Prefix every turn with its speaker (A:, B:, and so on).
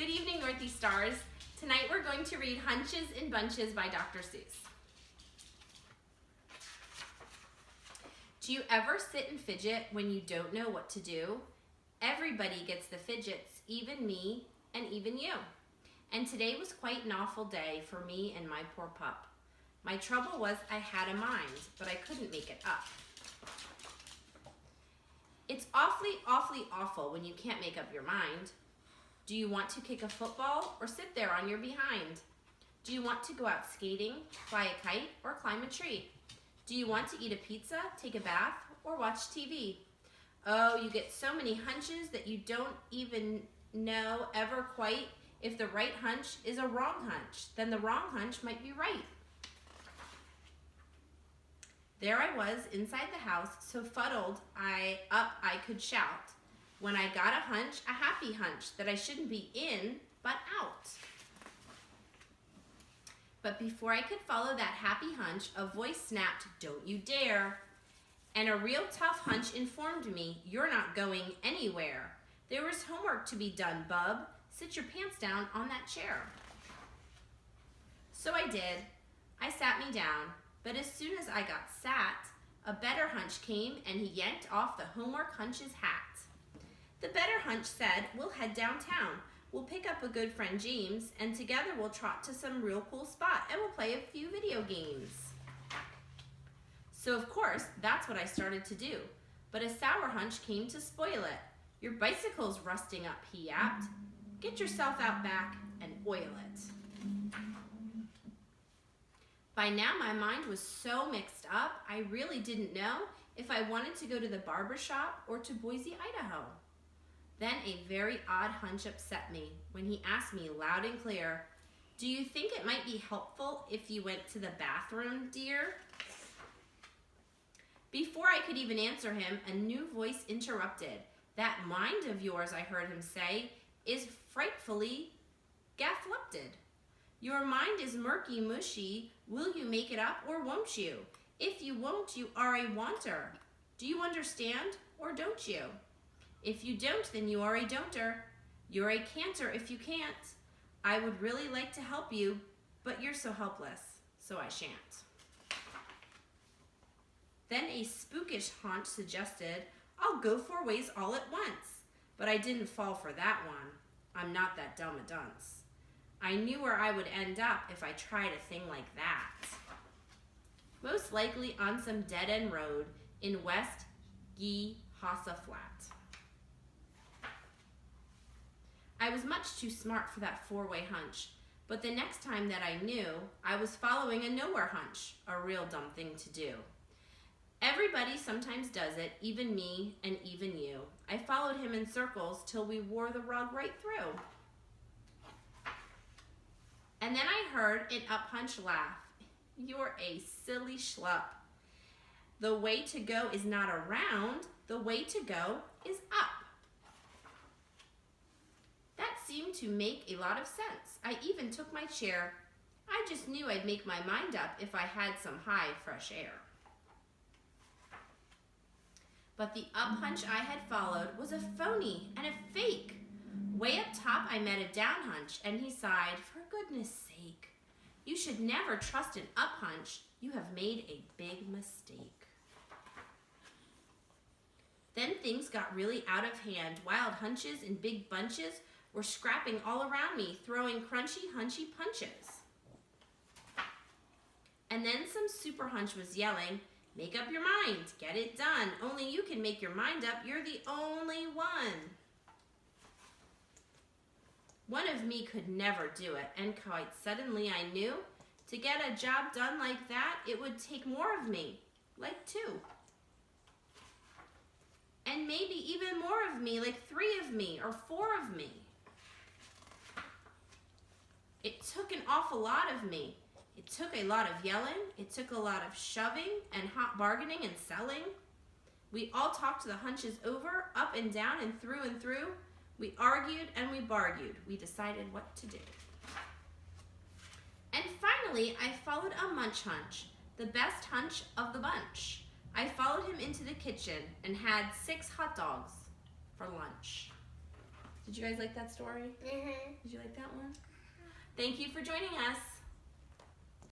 A: Good evening, Northeast Stars. Tonight we're going to read Hunches and Bunches by Dr. Seuss. Do you ever sit and fidget when you don't know what to do? Everybody gets the fidgets, even me and even you. And today was quite an awful day for me and my poor pup. My trouble was I had a mind, but I couldn't make it up. It's awfully, awfully awful when you can't make up your mind. Do you want to kick a football or sit there on your behind? Do you want to go out skating, fly a kite, or climb a tree? Do you want to eat a pizza, take a bath, or watch TV? Oh, you get so many hunches that you don't even know ever quite if the right hunch is a wrong hunch. Then the wrong hunch might be right. There I was inside the house, so fuddled I could shout. When I got a hunch, a happy hunch, that I shouldn't be in, but out. But before I could follow that happy hunch, a voice snapped, "Don't you dare." And a real tough hunch informed me, "You're not going anywhere. There was homework to be done, bub. Sit your pants down on that chair." So I did. I sat me down, but as soon as I got sat, a better hunch came and he yanked off the homework hunch's hat. The better hunch said, "We'll head downtown. We'll pick up a good friend James, and together we'll trot to some real cool spot and we'll play a few video games." So of course, that's what I started to do. But a sour hunch came to spoil it. "Your bicycle's rusting up," he yapped. "Get yourself out back and oil it." By now my mind was so mixed up, I really didn't know if I wanted to go to the barber shop or to Boise, Idaho. Then a very odd hunch upset me when he asked me loud and clear, "Do you think it might be helpful if you went to the bathroom, dear?" Before I could even answer him, a new voice interrupted. "That mind of yours," I heard him say, "is frightfully gafflupted. Your mind is murky mushy. Will you make it up or won't you? If you won't, you are a wanter. Do you understand or don't you? If you don't, then you are a don'ter. You're a canter if you can't. I would really like to help you, but you're so helpless, so I shan't." Then a spookish haunch suggested, "I'll go 4 ways all at once." But I didn't fall for that one. I'm not that dumb a dunce. I knew where I would end up if I tried a thing like that. Most likely on some dead-end road in West Gee-Hassa Flat. I was much too smart for that 4-way hunch, but the next time that I knew, I was following a nowhere hunch, a real dumb thing to do. Everybody sometimes does it, even me and even you. I followed him in circles till we wore the rug right through. And then I heard an up hunch laugh. "You're a silly schlup. The way to go is not around, the way to go is up." That seemed to make a lot of sense. I even took my chair. I just knew I'd make my mind up if I had some high, fresh air. But the up hunch I had followed was a phony and a fake. Way up top, I met a down hunch, and he sighed, "For goodness sake, you should never trust an up hunch. You have made a big mistake." Then things got really out of hand. Wild hunches and big bunches were scrapping all around me, throwing crunchy, hunchy punches. And then some super hunch was yelling, "Make up your mind, get it done. Only you can make your mind up, you're the only one." One of me could never do it, and quite suddenly I knew to get a job done like that, it would take more of me, like 2. And maybe even more of me, like 3 of me or 4 of me. It took an awful lot of me. It took a lot of yelling. It took a lot of shoving and hot bargaining and selling. We all talked the hunches over, up and down and through. We argued and we bargued. We decided what to do. And finally, I followed a munch hunch, the best hunch of the bunch. I followed him into the kitchen and had 6 hot dogs for lunch. Did you guys like that story?
B: Mm-hmm.
A: Did you like that one? Thank you for joining us.